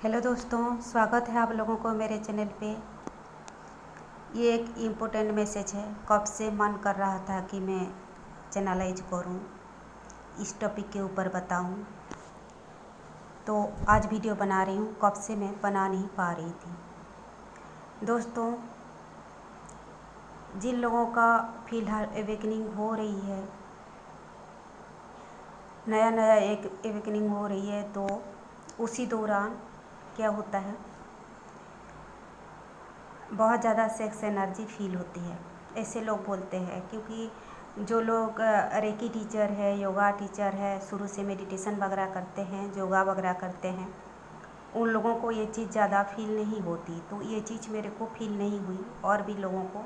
Hello दोस्तों, स्वागत है आप लोगों को मेरे चैनल पे। ये एक इम्पोर्टेंट मैसेज है। कब से मन कर रहा था कि मैं चैनलाइज करूं, इस टॉपिक के ऊपर बताऊं, तो आज वीडियो बना रही हूं। कब से मैं बना नहीं पा रही थी। दोस्तों, जिन लोगों का फिलहाल एवेकनिंग हो रही है, नया एक एवेकनिंग हो रही है, तो उसी दौरान क्या होता है, बहुत ज़्यादा सेक्स एनर्जी फील होती है, ऐसे लोग बोलते हैं। क्योंकि जो लोग रेकी टीचर है, योगा टीचर है, शुरू से मेडिटेशन वगैरह करते हैं, योगा वगैरह करते हैं, उन लोगों को ये चीज़ ज़्यादा फील नहीं होती। तो ये चीज़ मेरे को फील नहीं हुई, और भी लोगों को,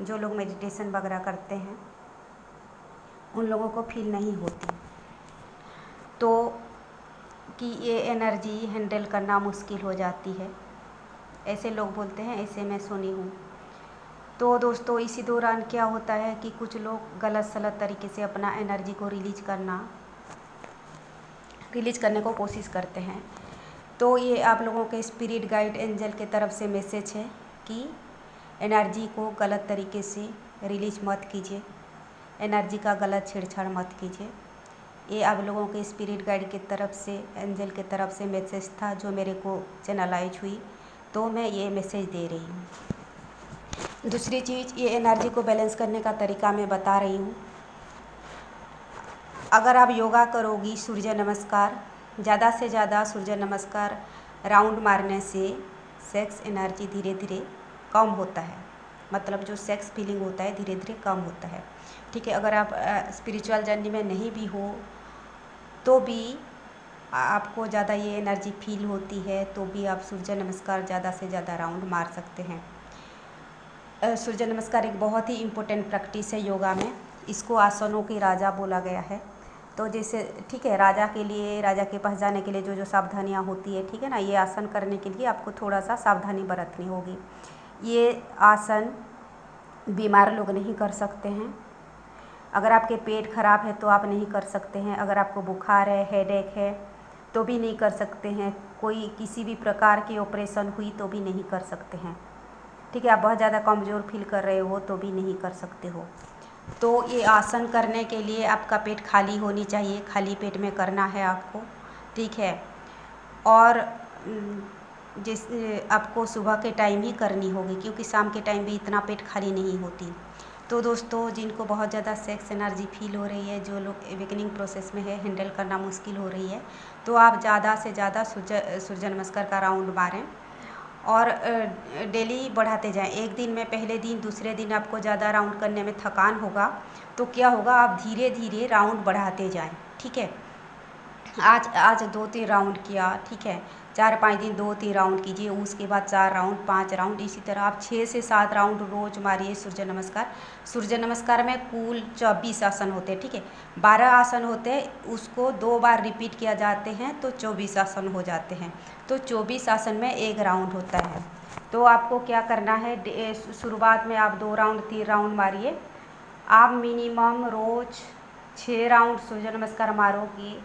जो लोग मेडिटेशन वगैरह करते हैं, उन लोगों को फील नहीं होती। तो कि ये एनर्जी हैंडल करना मुश्किल हो जाती है, ऐसे लोग बोलते हैं, ऐसे मैं सुनी हूँ। तो दोस्तों, इसी दौरान क्या होता है कि कुछ लोग गलत सलत तरीके से अपना एनर्जी को रिलीज करने को कोशिश करते हैं। तो ये आप लोगों के स्पिरिट गाइड एंजल के तरफ से मैसेज है कि एनर्जी को गलत तरीके से रिलीज मत कीजिए, एनर्जी का गलत छेड़छाड़ मत कीजिए। ये आप लोगों के स्पिरिट गाइड की तरफ से, एंजल की तरफ से मैसेज था, जो मेरे को चैनलाइज हुई, तो मैं ये मैसेज दे रही हूँ। दूसरी चीज़, ये एनर्जी को बैलेंस करने का तरीका मैं बता रही हूँ। अगर आप योगा करोगी, सूर्य नमस्कार, ज़्यादा से ज़्यादा सूर्य नमस्कार राउंड मारने से सेक्स एनर्जी धीरे धीरे कम होता है। मतलब जो सेक्स फीलिंग होता है धीरे धीरे कम होता है। ठीक है। अगर आप स्पिरिचुअल जर्नी में नहीं भी हो तो भी आपको ज़्यादा ये एनर्जी फील होती है, तो भी आप सूर्य नमस्कार ज़्यादा से ज़्यादा राउंड मार सकते हैं। सूर्य नमस्कार एक बहुत ही इम्पोर्टेंट प्रैक्टिस है योगा में। इसको आसनों के राजा बोला गया है। तो जैसे, ठीक है, राजा के पास जाने के लिए जो जो सावधानियाँ होती है, ठीक है ना, ये आसन करने के लिए आपको थोड़ा सा सावधानी बरतनी होगी। ये आसन बीमार लोग नहीं कर सकते हैं। अगर आपके पेट खराब है तो आप नहीं कर सकते हैं। अगर आपको बुखार है, हेडेक है, तो भी नहीं कर सकते हैं। कोई किसी भी प्रकार की ऑपरेशन हुई तो भी नहीं कर सकते हैं। ठीक है। आप बहुत ज़्यादा कमज़ोर फील कर रहे हो तो भी नहीं कर सकते हो। तो ये आसन करने के लिए आपका पेट खाली होनी चाहिए, खाली पेट में करना है आपको। ठीक है। और जिस आपको सुबह के टाइम ही करनी होगी, क्योंकि शाम के टाइम भी इतना पेट खाली नहीं होती। तो दोस्तों, जिनको बहुत ज़्यादा सेक्स एनर्जी फील हो रही है, जो लोग एवेकनिंग प्रोसेस में है, हैंडल करना मुश्किल हो रही है, तो आप ज़्यादा से ज़्यादा सूर्य नमस्कार का राउंड मारें और डेली बढ़ाते जाएं। एक दिन में, पहले दिन, दूसरे दिन आपको ज़्यादा राउंड करने में थकान होगा, तो क्या होगा, आप धीरे धीरे राउंड बढ़ाते जाएं। ठीक है। आज 2-3 राउंड किया, ठीक है, 4-5 दिन 2-3 राउंड कीजिए, उसके बाद 4 राउंड, 5 राउंड, इसी तरह आप 6 से 7 राउंड रोज मारिए सूर्य नमस्कार। सूर्य नमस्कार में कुल 24 आसन होते हैं। ठीक है। 12 आसन होते हैं, उसको 2 बार रिपीट किया जाते हैं तो 24 आसन हो जाते हैं। तो 24 आसन में 1 राउंड होता है। तो आपको क्या करना है, शुरुआत में आप 2 राउंड 3 राउंड मारिए। आप मिनिमम रोज 6 राउंड सूर्य नमस्कार मारोगी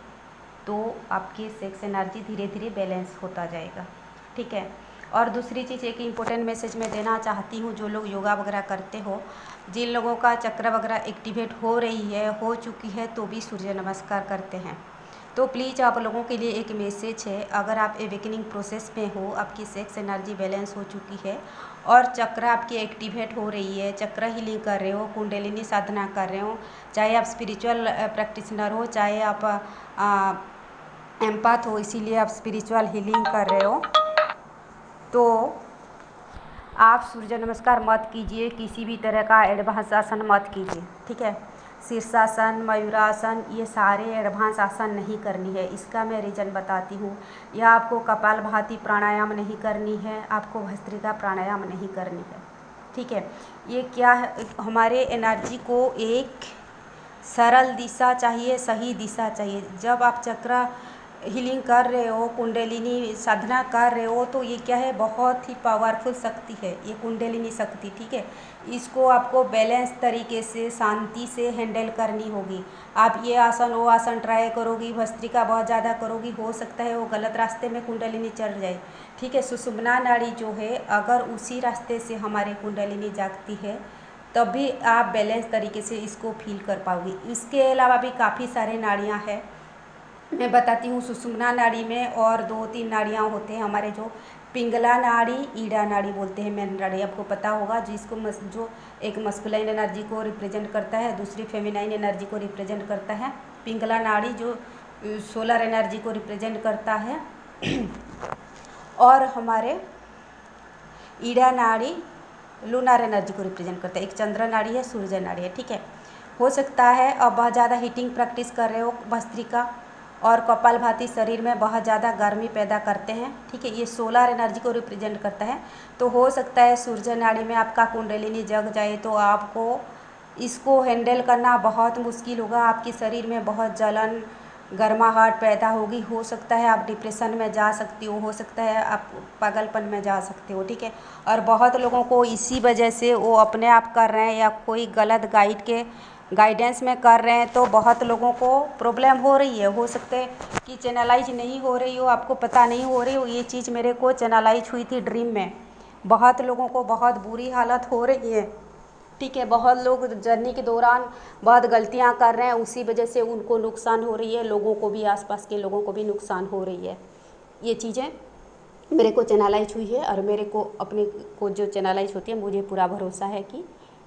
तो आपकी सेक्स एनर्जी धीरे धीरे बैलेंस होता जाएगा। ठीक है। और दूसरी चीज़, एक इम्पोर्टेंट मैसेज मैं देना चाहती हूँ। जो लोग योगा वगैरह करते हो, जिन लोगों का चक्र वगैरह एक्टिवेट हो रही है, हो चुकी है, तो भी सूर्य नमस्कार करते हैं। तो प्लीज़ आप लोगों के लिए एक मैसेज है, अगर आप एवेकनिंग प्रोसेस में हो, आपकी सेक्स एनर्जी बैलेंस हो चुकी है और चक्र आपकी एक्टिवेट हो रही है, चक्र हीलिंग कर रहे हो, कुंडलिनी साधना कर रहे हो, चाहे आप स्पिरिचुअल प्रैक्टिशनर हो, चाहे आप एम्पैथ हो, इसीलिए आप स्पिरिचुअल हीलिंग कर रहे हो, तो आप सूर्य नमस्कार मत कीजिए। किसी भी तरह का एडवांस आसन मत कीजिए। ठीक है। शीर्षासन, मयूरासन, ये सारे एडवांस आसन नहीं करनी है। इसका मैं रीज़न बताती हूँ। या आपको कपालभाति प्राणायाम नहीं करनी है, आपको भस्त्रिका प्राणायाम नहीं करनी है। ठीक है। ये क्या है, हमारे एनर्जी को एक सरल दिशा चाहिए, सही दिशा चाहिए। जब आप चक्र हीलिंग कर रहे हो, कुंडलिनी साधना कर रहे हो, तो ये क्या है, बहुत ही पावरफुल शक्ति है ये कुंडलिनी शक्ति, ठीक है। इसको आपको बैलेंस तरीके से शांति से हैंडल करनी होगी। आप ये आसन वो आसन ट्राई करोगी, भस्त्रिका बहुत ज़्यादा करोगी, हो सकता है वो गलत रास्ते में कुंडलिनी चढ़ जाए, ठीक है। सुषुम्ना नाड़ी जो है, अगर उसी रास्ते से हमारी कुंडलिनी जागती है तभी आप बैलेंस तरीके से इसको फील कर पाओगी। इसके अलावा भी काफ़ी सारे नाड़ियाँ हैं, मैं बताती हूँ। सुषुम्ना नाड़ी में और 2-3 नाड़ियाँ होते हैं हमारे, जो पिंगला नाड़ी, ईड़ा नाड़ी बोलते हैं मेन नाड़ी, आपको पता होगा, जिसको जो एक मस्कुलाइन एनर्जी को रिप्रेजेंट करता है, दूसरी फेमिनाइन एनर्जी को रिप्रेजेंट करता है। पिंगला नाड़ी जो सोलर एनर्जी को रिप्रेजेंट करता है और हमारे ईड़ा नाड़ी लूनर एनर्जी को रिप्रेजेंट करता है। एक चंद्र नाड़ी है, सूर्य नाड़ी है, ठीक है। हो सकता है अब बहुत ज़्यादा हीटिंग प्रैक्टिस कर रहे हो, भस्त्रिका और कपालभाति शरीर में बहुत ज़्यादा गर्मी पैदा करते हैं, ठीक है। ये सोलर एनर्जी को रिप्रेजेंट करता है, तो हो सकता है सूर्य नाड़ी में आपका कुंडलिनी जग जाए तो आपको इसको हैंडल करना बहुत मुश्किल होगा। आपके शरीर में बहुत जलन, गर्माहट पैदा होगी, हो सकता है आप डिप्रेशन में जा सकती हो सकता है आप पागलपन में जा सकते हो, ठीक है। और बहुत लोगों को इसी वजह से वो अपने आप कर रहे हैं या कोई गलत गाइडेंस में कर रहे हैं, तो बहुत लोगों को प्रॉब्लम हो रही है। हो सकता है कि चैनलाइज नहीं हो रही हो, आपको पता नहीं हो रही हो। ये चीज़ मेरे को चैनलाइज हुई थी ड्रीम में, बहुत लोगों को बहुत बुरी हालत हो रही है, ठीक है। बहुत लोग जर्नी के दौरान बहुत गलतियां कर रहे हैं, उसी वजह से उनको नुकसान हो रही है, लोगों को भी, आसपास के लोगों को भी नुकसान हो रही है। ये चीज़ें मेरे को चैनलाइज हुई है और मेरे को अपने को जो चैनलाइज होती है, मुझे पूरा भरोसा है कि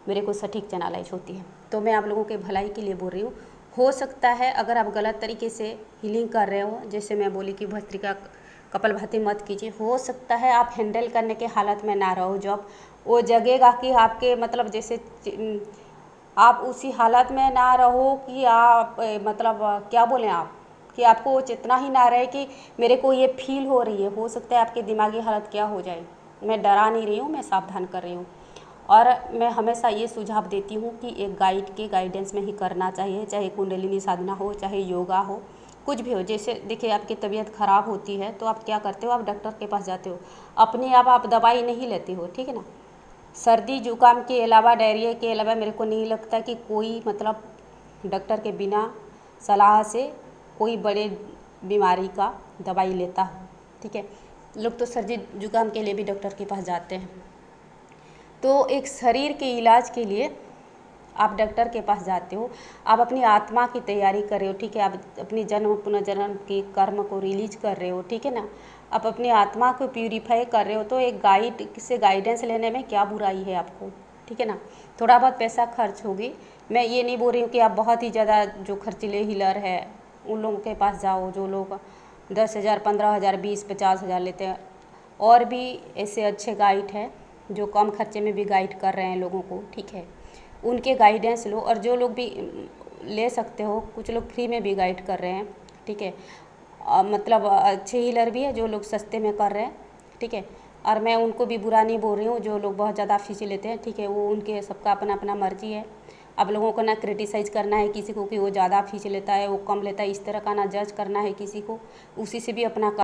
मेरे को सटीक चैनलाइज होती है। तो मैं आप लोगों के भलाई के लिए बोल रही हूँ। हो सकता है अगर आप गलत तरीके से हीलिंग कर रहे हो, जैसे मैं बोली कि भस्त्रिका कपालभाति मत कीजिए, हो सकता है आप हैंडल करने के हालत में ना रहो, जब वो जगेगा कि आपके मतलब जैसे आप उसी हालत में ना रहो कि आप मतलब क्या बोलें आप, कि आपको चेतना ही ना रहे कि मेरे को ये फील हो रही है। हो सकता है आपकी दिमागी हालत क्या हो जाए। मैं डरा नहीं रही हूँ, मैं सावधान कर रही हूँ। और मैं हमेशा ये सुझाव देती हूँ कि एक गाइड के गाइडेंस में ही करना चाहिए, चाहे कुंडलिनी साधना हो, चाहे योगा हो, कुछ भी हो। जैसे देखिए आपकी तबीयत ख़राब होती है तो आप क्या करते हो, आप डॉक्टर के पास जाते हो, अपने आप दवाई नहीं लेते हो, ठीक है ना। सर्दी जुकाम के अलावा, डायरिया के अलावा मेरे को नहीं लगता कि कोई मतलब डॉक्टर के बिना सलाह से कोई बड़े बीमारी का दवाई लेता हो, ठीक है। लोग तो सर्दी जुकाम के लिए भी डॉक्टर के पास जाते हैं। तो एक शरीर के इलाज के लिए आप डॉक्टर के पास जाते हो, आप अपनी आत्मा की तैयारी कर रहे हो, ठीक है। आप अपनी जन्म पुनर्जन्म के कर्म को रिलीज कर रहे हो, ठीक है ना। आप अपनी आत्मा को प्यूरीफाई कर रहे हो, तो एक गाइड से गाइडेंस लेने में क्या बुराई है आपको, ठीक है ना। थोड़ा बहुत पैसा खर्च होगी, मैं ये नहीं बोल रही हूँ कि आप बहुत ही ज़्यादा जो खर्चीले हीलर है उन लोगों के पास जाओ, जो लोग 10,000, 15,000, 20-50,000 लेते हैं। और भी ऐसे अच्छे गाइड हैं जो कम खर्चे में भी गाइड कर रहे हैं लोगों को, ठीक है। उनके गाइडेंस लो, और जो लोग भी ले सकते हो, कुछ लोग फ्री में भी गाइड कर रहे हैं, ठीक है। मतलब अच्छे हीलर भी है जो लोग सस्ते में कर रहे हैं, ठीक है। और मैं उनको भी बुरा नहीं बोल रही हूँ जो लोग बहुत ज़्यादा फीस लेते हैं, ठीक है। वो उनके सबका अपना अपना मर्जी है। अब लोगों को ना क्रिटिसाइज़ करना है किसी को कि वो ज़्यादा फीस लेता है, वो कम लेता है, इस तरह का ना जज करना है किसी को, उसी से भी अपना